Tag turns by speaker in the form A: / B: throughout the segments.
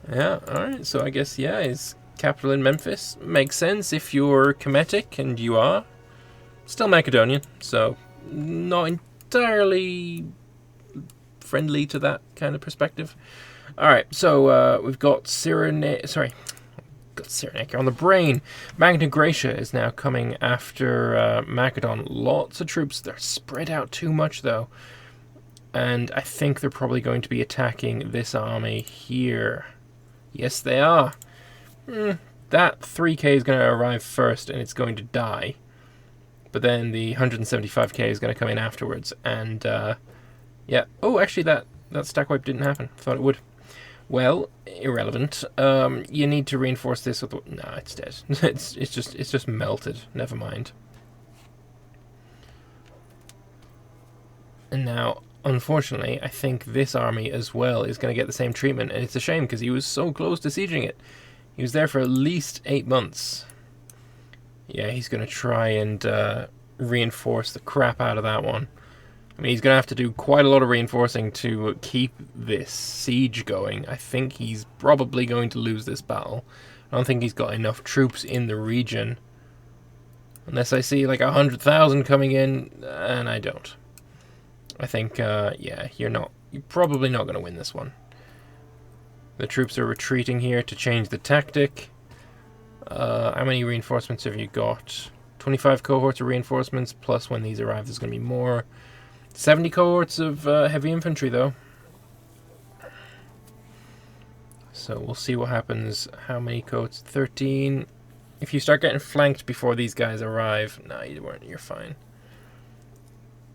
A: Yeah, alright, so I guess, yeah, his capital in Memphis makes sense if you're Kemetic, and you are. Still Macedonian, so not entirely friendly to that kind of perspective. Alright, so we've got Cyrenaica on the brain. Magna Gracia is now coming after Macedon. Lots of troops. They're spread out too much, though. And I think they're probably going to be attacking this army here. Yes, they are. That 3k is going to arrive first, and it's going to die. But then the 175k is going to come in afterwards. And, yeah. Oh, actually, that stack wipe didn't happen. Thought it would. Well, irrelevant. You need to reinforce this with... No, it's dead. it's just melted. Never mind. And now, unfortunately, I think this army as well is going to get the same treatment. And it's a shame because he was so close to sieging it. He was there for at least 8 months. Yeah, he's going to try and reinforce the crap out of that one. I mean, he's going to have to do quite a lot of reinforcing to keep this siege going. I think he's probably going to lose this battle. I don't think he's got enough troops in the region. Unless I see like 100,000 coming in, and I don't. I think, yeah, you're probably not going to win this one. The troops are retreating here to change the tactic. How many reinforcements have you got? 25 cohorts of reinforcements, plus when these arrive there's going to be more. 70 cohorts of heavy infantry, though. So we'll see what happens. How many cohorts? 13. If you start getting flanked before these guys arrive... No, you weren't. You're fine.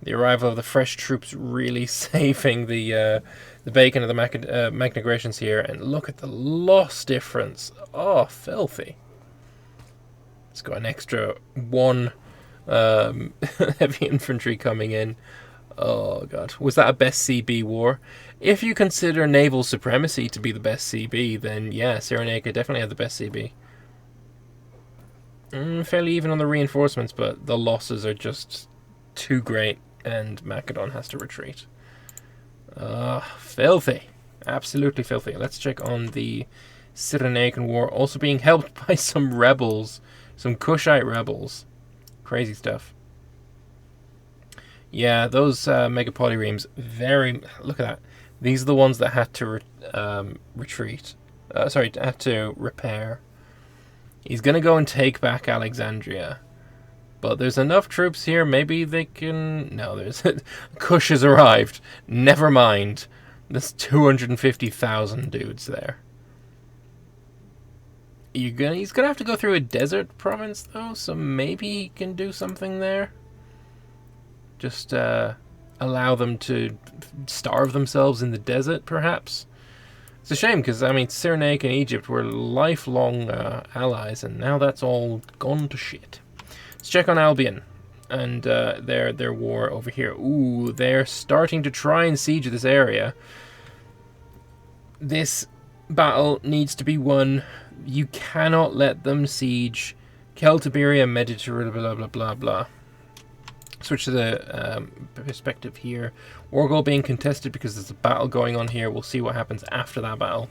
A: The arrival of the fresh troops really saving the bacon of the Magna Gracians here. And look at the loss difference. Oh, filthy. It's got an extra 1 heavy infantry coming in. Oh, God. Was that a best CB war? If you consider naval supremacy to be the best CB, then yeah, Cyrenaica definitely had the best CB. Fairly even on the reinforcements, but the losses are just too great, and Macedon has to retreat. Filthy. Absolutely filthy. Let's check on the Cyrenaican war, also being helped by some rebels, some Kushite rebels. Crazy stuff. Yeah, those megapolyremes, look at that. These are the ones that had to retreat. Had to repair. He's going to go and take back Alexandria. But there's enough troops here, maybe they can... No, there's... Kush has arrived. Never mind. There's 250,000 dudes there. He's going to have to go through a desert province, though, so maybe he can do something there. Just allow them to starve themselves in the desert, perhaps. It's a shame, because, I mean, Cyrenaica and Egypt were lifelong allies, and now that's all gone to shit. Let's check on Albion and their war over here. Ooh, they're starting to try and siege this area. This battle needs to be won. You cannot let them siege Celtiberia, Mediterranean, blah, blah, blah, blah. Switch to the perspective here. War goal being contested because there's a battle going on here. We'll see what happens after that battle.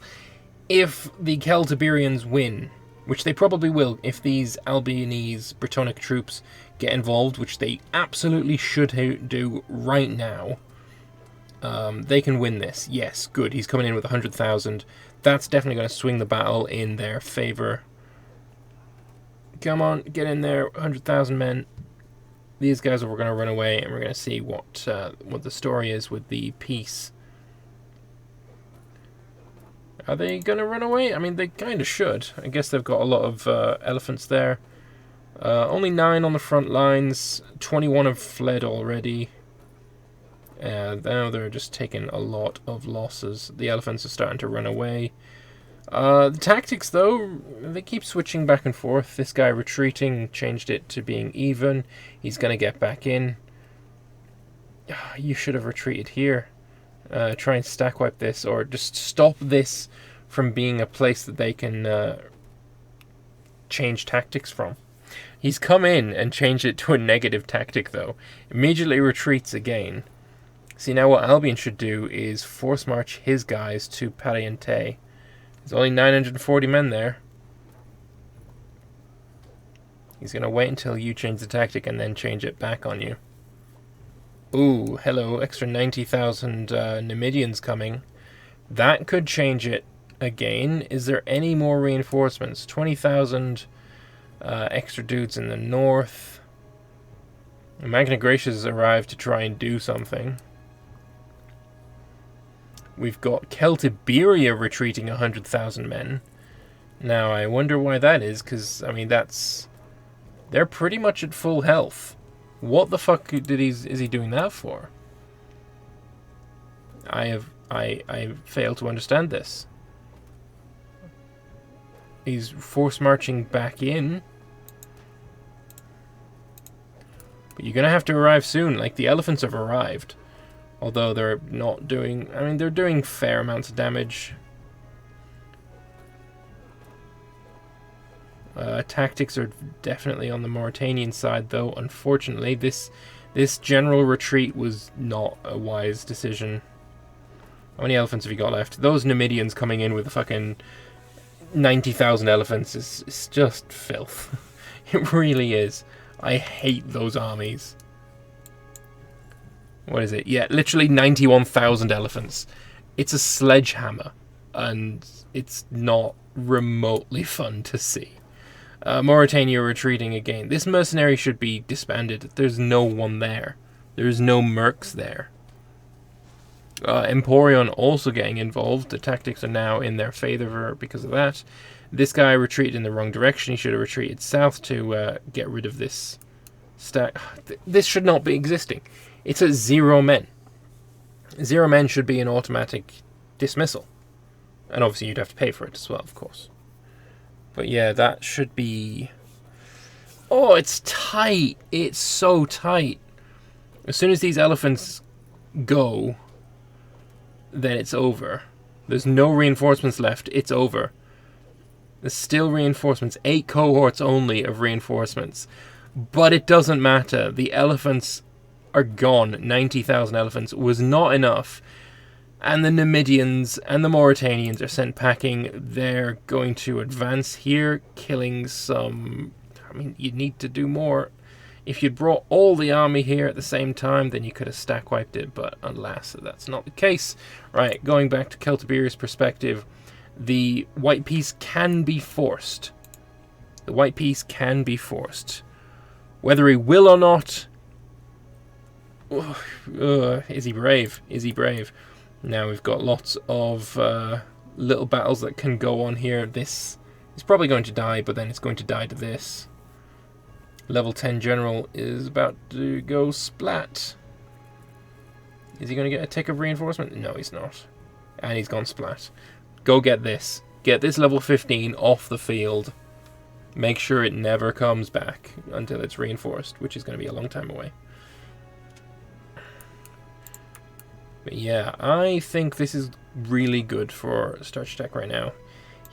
A: If the Celtiberians win, which they probably will, if these Albionese Brittonic troops get involved, which they absolutely should do right now, they can win this. Yes, good. He's coming in with 100,000. That's definitely going to swing the battle in their favor. Come on, get in there, 100,000 men. These guys are going to run away, and we're going to see what the story is with the peace. Are they going to run away? I mean, they kind of should. I guess they've got a lot of elephants there. Only 9 on the front lines. 21 have fled already. Now they're just taking a lot of losses. The elephants are starting to run away. The tactics, though, they keep switching back and forth. This guy retreating changed it to being even. He's going to get back in. You should have retreated here. Try and stack wipe this, or just stop this from being a place that they can change tactics from. He's come in and changed it to a negative tactic, though. Immediately retreats again. See, now what Albion should do is force march his guys to Pariente. There's only 940 men there. He's going to wait until you change the tactic and then change it back on you. Ooh, hello, extra 90,000 Numidians coming. That could change it again. Is there any more reinforcements? 20,000 extra dudes in the north. Magna Gracia's arrived to try and do something. We've got Celtiberia retreating 100,000 men. Now, I wonder why that is, because, I mean, they're pretty much at full health. What the fuck is he doing that for? I fail to understand this. He's force marching back in. But you're gonna have to arrive soon. Like, the elephants have arrived. Although they're not doing... I mean, they're doing fair amounts of damage. Tactics are definitely on the Mauritanian side, though. Unfortunately, this general retreat was not a wise decision. How many elephants have you got left? Those Numidians coming in with the fucking 90,000 elephants is just filth. It really is. I hate those armies. What is it? Yeah, literally 91,000 elephants. It's a sledgehammer, and it's not remotely fun to see. Mauritania retreating again. This mercenary should be disbanded. There's no one there. There's no mercs there. Emporion also getting involved. The tactics are now in their favor because of that. This guy retreated in the wrong direction. He should have retreated south to get rid of this stack. This should not be existing. It's at 0 men. 0 men should be an automatic dismissal. And obviously you'd have to pay for it as well, of course. But yeah, that should be... Oh, it's tight. It's so tight. As soon as these elephants go, then it's over. There's no reinforcements left. It's over. There's still reinforcements. 8 cohorts only of reinforcements. But it doesn't matter. The elephants are gone. 90,000 elephants was not enough. And the Numidians and the Mauritanians are sent packing. They're going to advance here, killing some... I mean, you need to do more. If you'd brought all the army here at the same time, then you could have stack wiped it, but alas, that's not the case. Right, going back to Celtiberia's perspective, the white peace can be forced. The white peace can be forced. Whether he will or not... is he brave? Is he brave? Now we've got lots of little battles that can go on here. This is probably going to die, but then it's going to die to this. Level 10 general is about to go splat. Is he going to get a tick of reinforcement? No, he's not. And he's gone splat. Go get this. Get this level 15 off the field. Make sure it never comes back until it's reinforced, which is going to be a long time away. But yeah, I think this is really good for Starchitec right now.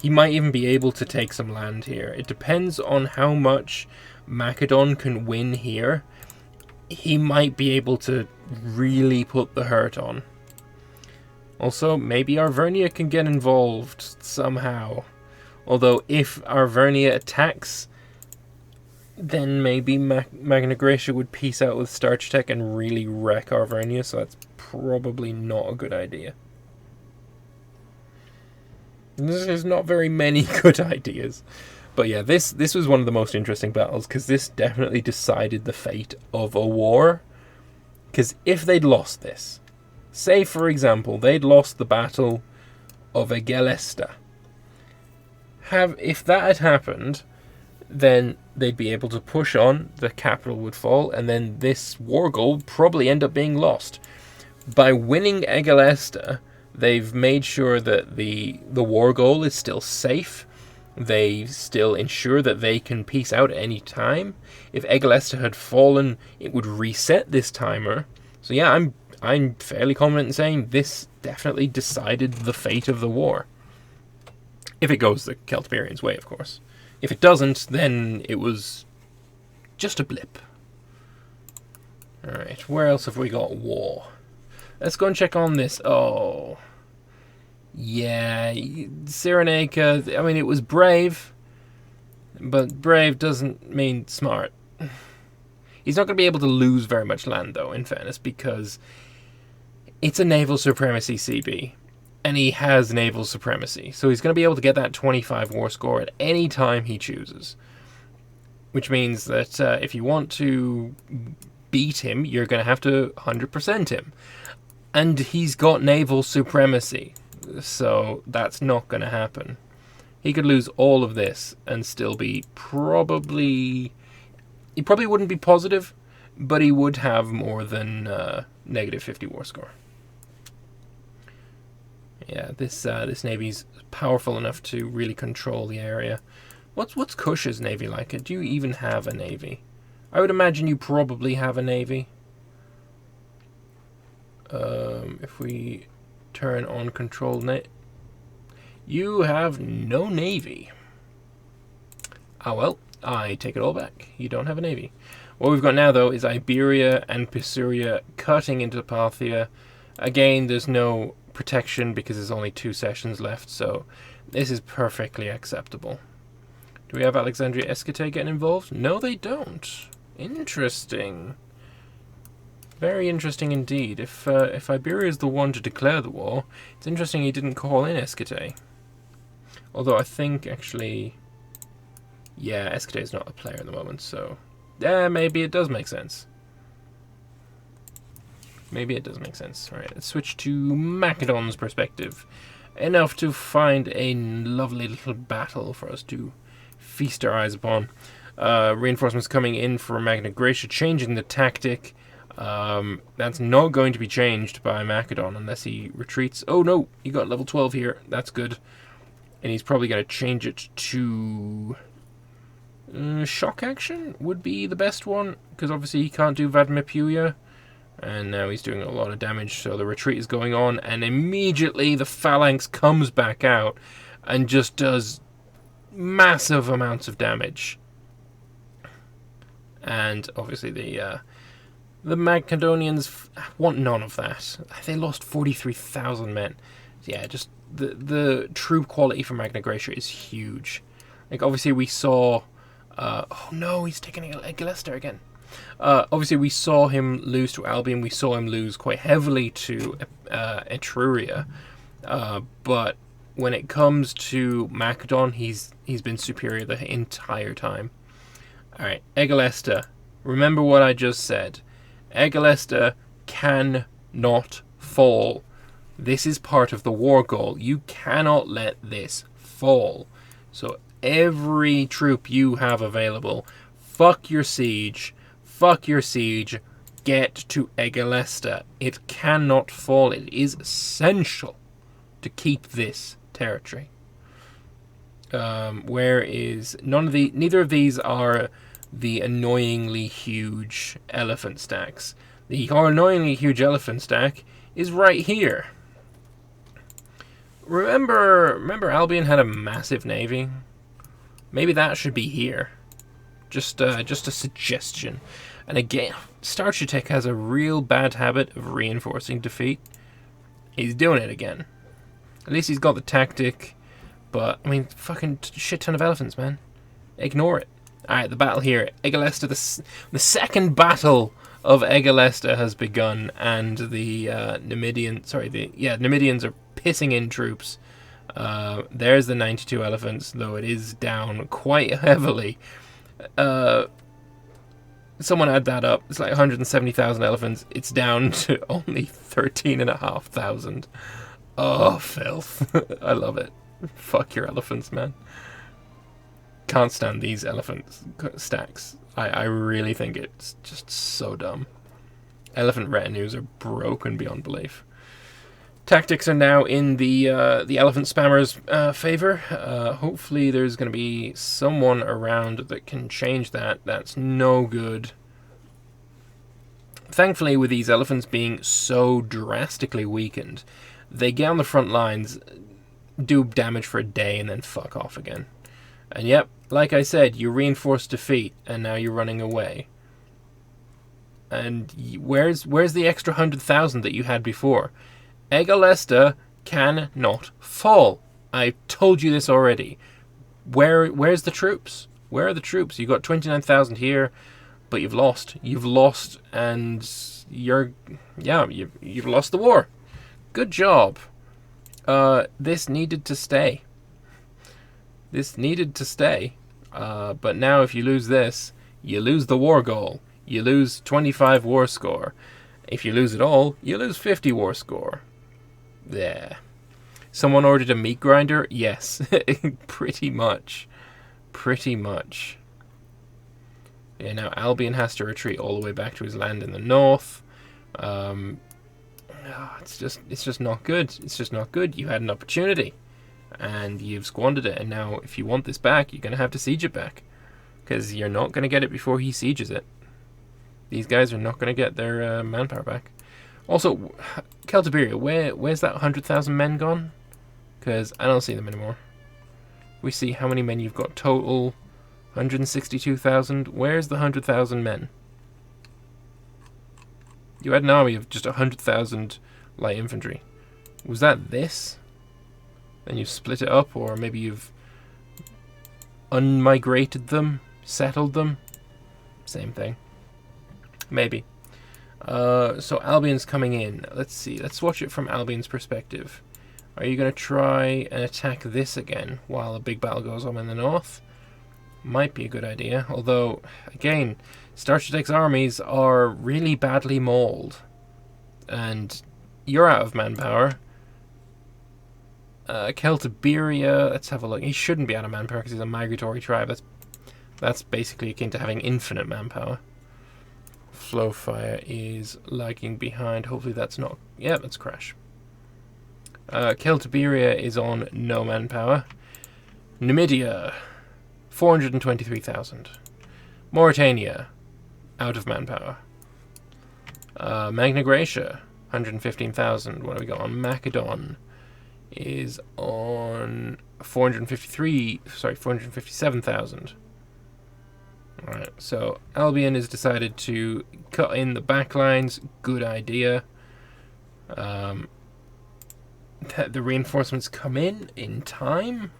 A: He might even be able to take some land here. It depends on how much Macedon can win here. He might be able to really put the hurt on. Also, maybe Arvernia can get involved somehow. Although, if Arvernia attacks, then maybe Magna Gracia would peace out with Starchitec and really wreck Arvernia, so that's probably not a good idea. There's not very many good ideas. But yeah, this was one of the most interesting battles, because this definitely decided the fate of a war. Because if they'd lost this, say for example, they'd lost the battle of Egalesta. If that had happened, then they'd be able to push on, the capital would fall, and then this war goal would probably end up being lost. By winning Egalesta, they've made sure that the war goal is still safe. They still ensure that they can peace out at any time. If Egalesta had fallen, it would reset this timer. So yeah, I'm fairly confident in saying this definitely decided the fate of the war. If it goes the Celtiberians' way, of course. If it doesn't, then it was just a blip. Alright, where else have we got war? Let's go and check on this. Oh. Yeah, Cyrenaica, I mean, it was brave, but brave doesn't mean smart. He's not going to be able to lose very much land, though, in fairness, because it's a naval supremacy CB, and he has naval supremacy. So he's going to be able to get that 25 war score at any time he chooses. Which means that if you want to beat him, you're going to have to 100% him. And he's got naval supremacy, so that's not going to happen. He could lose all of this and still be probably... He probably wouldn't be positive, but he would have more than negative 50 war score. Yeah, this navy's powerful enough to really control the area. What's Kush's navy like? Do you even have a navy? I would imagine you probably have a navy. If we turn on control you have no navy. Ah well, I take it all back. You don't have a navy. What we've got now, though, is Iberia and Pisuria cutting into Parthia. Again, there's no protection because there's only 2 sessions left, so this is perfectly acceptable. Do we have Alexandria Escate getting involved? No, they don't. Interesting. Very interesting indeed. If Iberia is the one to declare the war, it's interesting he didn't call in Escate. Although I think, actually... Yeah, Escate is not a player at the moment, so... Yeah, maybe it does make sense. Maybe it does make sense. Alright, let's switch to Macedon's perspective. Enough to find a lovely little battle for us to feast our eyes upon. Reinforcements coming in for Magna Gracia, changing the tactic. That's not going to be changed by Macedon unless he retreats. Oh no, he got level 12 here. That's good. And he's probably going to change it to... shock action would be the best one, because obviously he can't do Vadmepuya. And now he's doing a lot of damage, so the retreat is going on, and immediately the phalanx comes back out and just does massive amounts of damage. And obviously the Macedonians want none of that. They lost 43,000 men. Yeah, just the troop quality for Magna Gracia is huge. Like, obviously we saw... oh no, he's taking Egalesta again. Obviously we saw him lose to Albion. We saw him lose quite heavily to Etruria. But when it comes to Macedon, he's been superior the entire time. Alright, Egalesta. Remember what I just said. Egalesta cannot fall. This is part of the war goal. You cannot let this fall. So every troop you have available, fuck your siege, get to Egalesta. It cannot fall. It is essential to keep this territory. Where is neither of these are the annoyingly huge elephant stacks. The annoyingly huge elephant stack is right here. Remember Albion had a massive navy? Maybe that should be here. Just a suggestion. And again, Starchitec has a real bad habit of reinforcing defeat. He's doing it again. At least he's got the tactic. But, I mean, fucking shit ton of elephants, man. Ignore it. Alright, the battle here. Egalesta, the second battle of Egalesta has begun, and the Numidians are pissing in troops. There's the 92 elephants, though it is down quite heavily. Someone add that up. It's like 170,000 elephants. It's down to only 13,500. Oh, filth. I love it. Fuck your elephants, man. Can't stand these elephant stacks. I really think it's just so dumb. Elephant retinues are broken beyond belief. Tactics are now in the elephant spammers' favor. Hopefully there's going to be someone around that can change that. That's no good. Thankfully, with these elephants being so drastically weakened, they get on the front lines, do damage for a day, and then fuck off again. And yep, like I said, you reinforce defeat, and now you're running away. And where's the extra 100,000 that you had before? Egalesta cannot fall. I've told you this already. Where's the troops? Where are the troops? You've got 29,000 here, but you've lost. You've lost, and you've lost the war. Good job. This needed to stay. This needed to stay. But now if you lose this, you lose the war goal. You lose 25 war score. If you lose it all, you lose 50 war score. There. Someone ordered a meat grinder? Yes. Pretty much. Pretty much. Yeah, now Albion has to retreat all the way back to his land in the north. It's just not good. It's just not good. You had an opportunity, and you've squandered it. And now, if you want this back, you're going to have to siege it back, because you're not going to get it before he sieges it. These guys are not going to get their manpower back. Also, Celtiberia, where's that 100,000 men gone? Because I don't see them anymore. We see how many men you've got total. 162,000. Where's the 100,000 men? You had an army of just 100,000 light infantry. Was that this? Then you've split it up, or maybe you've unmigrated them, settled them. Same thing. Maybe. So Albion's coming in. Let's see. Let's watch it from Albion's perspective. Are you going to try and attack this again while a big battle goes on in the north? Might be a good idea. Although, again, Starchitec's armies are really badly mauled. And you're out of manpower. Celtiberia, let's have a look. He shouldn't be out of manpower because he's a migratory tribe. That's basically akin to having infinite manpower. Flowfire is lagging behind. Hopefully that's not... Yeah, that's crash. Celtiberia is on no manpower. Numidia, 423,000. Mauritania, out of manpower. Magna Gracia, 115,000. What have we got on? Macedon is on 457,000. Alright, so Albion has decided to cut in the backlines. Good idea. The reinforcements come in time.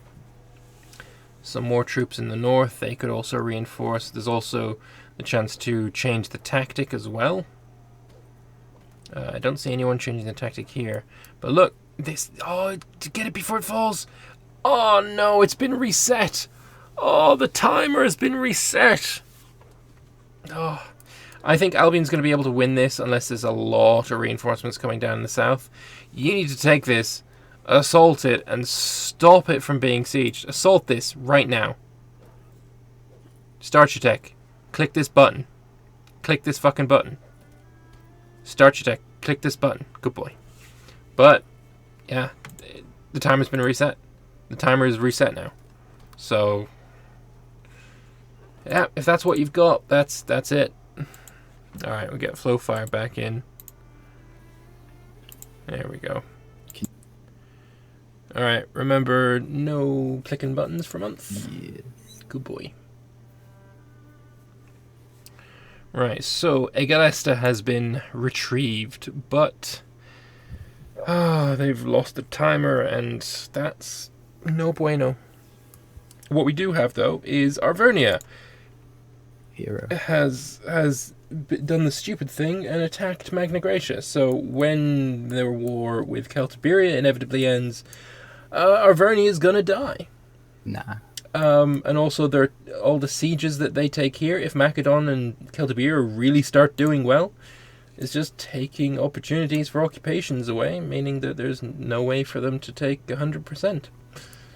A: Some more troops in the north. They could also reinforce. There's also the chance to change the tactic as well. I don't see anyone changing the tactic here. But look, this... Oh, to get it before it falls. Oh, no, it's been reset. Oh, the timer has been reset. Oh, I think Albion's going to be able to win this unless there's a lot of reinforcements coming down in the south. You need to take this, assault it, and stop it from being sieged. Assault this right now. Starchitec, click this button. Click this fucking button. Starchitec, click this button. Good boy. But, yeah, the timer's been reset. The timer is reset now. So... yeah, if that's what you've got, that's it. Alright, we'll get Flowfire back in. There we go. Alright, remember, no clicking buttons for a month?
B: Yes.
A: Good boy. Right, so Egalesta has been retrieved, but... they've lost the timer, and that's no bueno. What we do have, though, is Arvernia.
B: Hero.
A: Has done the stupid thing and attacked Magna Gracia. So when their war with Celtiberia inevitably ends, Arvernia is gonna die.
B: Nah.
A: And also all the sieges that they take here, if Macedon and Celtiberia really start doing well, is just taking opportunities for occupations away, meaning that there's no way for them to take 100%.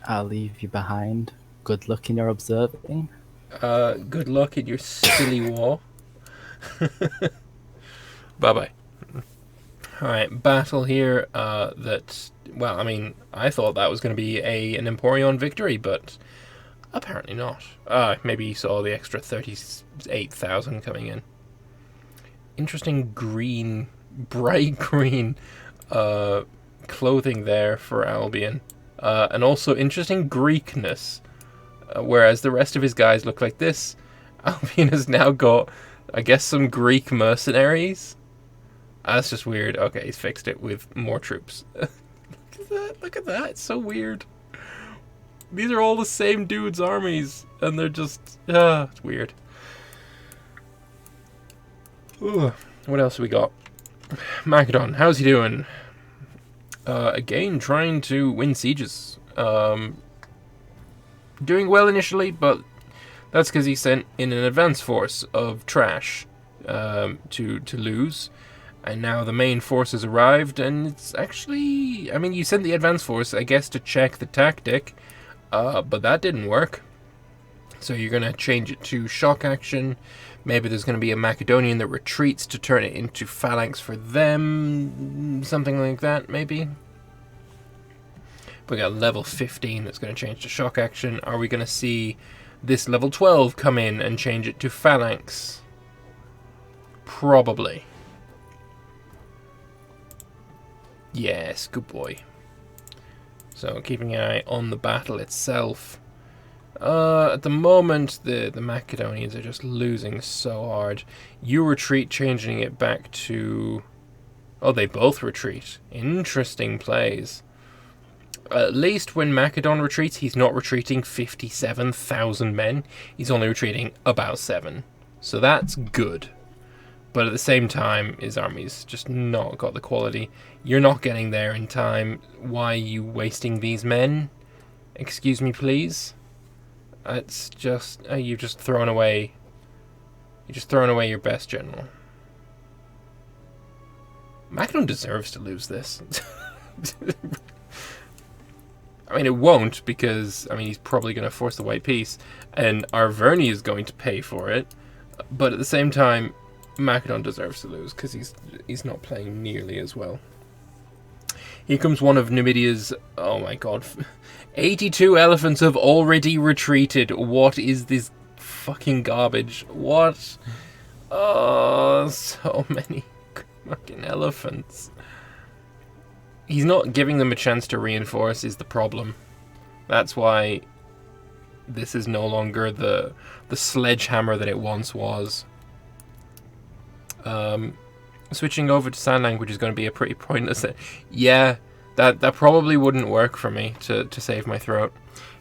B: I'll leave you behind. Good luck in your observing.
A: Good luck in your silly war. Bye-bye. Alright, battle here, well, I mean, I thought that was going to be an Emporion victory, but apparently not. Maybe you saw the extra 38,000 coming in. Interesting green, bright green, clothing there for Albion. And also interesting Greekness. Whereas the rest of his guys look like this, Albion has now got, I guess, some Greek mercenaries. That's just weird. Okay, he's fixed it with more troops. Look at that. It's so weird. These are all the same dude's armies, and they're just... it's weird. Ooh, what else have we got? Macedon, how's he doing? Again, trying to win sieges. Doing well initially, but that's because he sent in an advance force of trash to lose. And now the main force has arrived, and it's actually... I mean, you sent the advance force, I guess, to check the tactic, but that didn't work. So you're going to change it to shock action. Maybe there's going to be a Macedonian that retreats to turn it into phalanx for them. Something like that, maybe. We got level 15 that's going to change to shock action. Are we going to see this level 12 come in and change it to phalanx? Probably. Yes, good boy. So keeping an eye on the battle itself. At the moment, the Macedonians are just losing so hard. You retreat, changing it back to... Oh, they both retreat. Interesting plays. At least when Macedon retreats, he's not retreating 57,000 men. He's only retreating about 7. So that's good. But at the same time, his army's just not got the quality. You're not getting there in time. Why are you wasting these men? Excuse me, please? It's just... you've just thrown away... You're just throwing away your best general. Macedon deserves to lose this. I mean, it won't, because, I mean, he's probably going to force the white peace, and Arverni is going to pay for it. But at the same time, Macedon deserves to lose, because he's not playing nearly as well. Here comes one of Numidia's... Oh my god. 82 elephants have already retreated. What is this fucking garbage? What? Oh, so many fucking elephants. He's not giving them a chance to reinforce is the problem. That's why this is no longer the sledgehammer that it once was. Switching over to sign language is going to be a pretty pointless... Yeah, that probably wouldn't work for me to save my throat.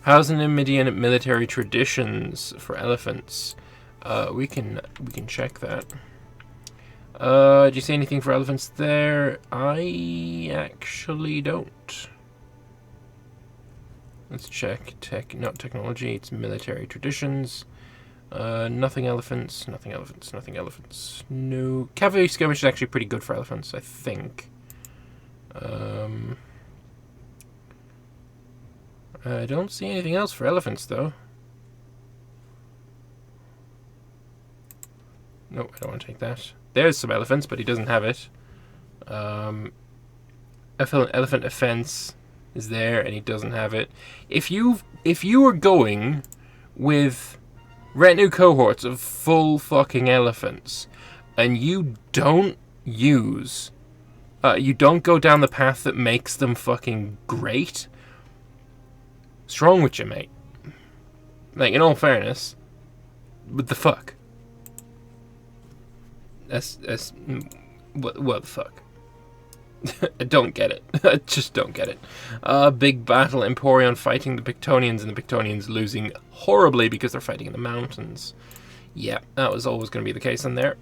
A: How's the Numidian military traditions for elephants? We can check that. Do you see anything for elephants there? I actually don't. Let's check. Not technology, it's military traditions. Nothing elephants, nothing elephants, nothing elephants. No. Cavalry skirmish is actually pretty good for elephants, I think. I don't see anything else for elephants, though. No, I don't want to take that. There's some elephants, but he doesn't have it. Elephant offense is there, and he doesn't have it. If you are going with retinue cohorts of full fucking elephants, and you don't use, you don't go down the path that makes them fucking great, what's wrong with you, mate? Like, in all fairness, what the fuck? What the fuck? I don't get it. I just don't get it. Big battle, Emporion fighting the Pictonians, and the Pictonians losing horribly because they're fighting in the mountains. Yeah, that was always going to be the case in there.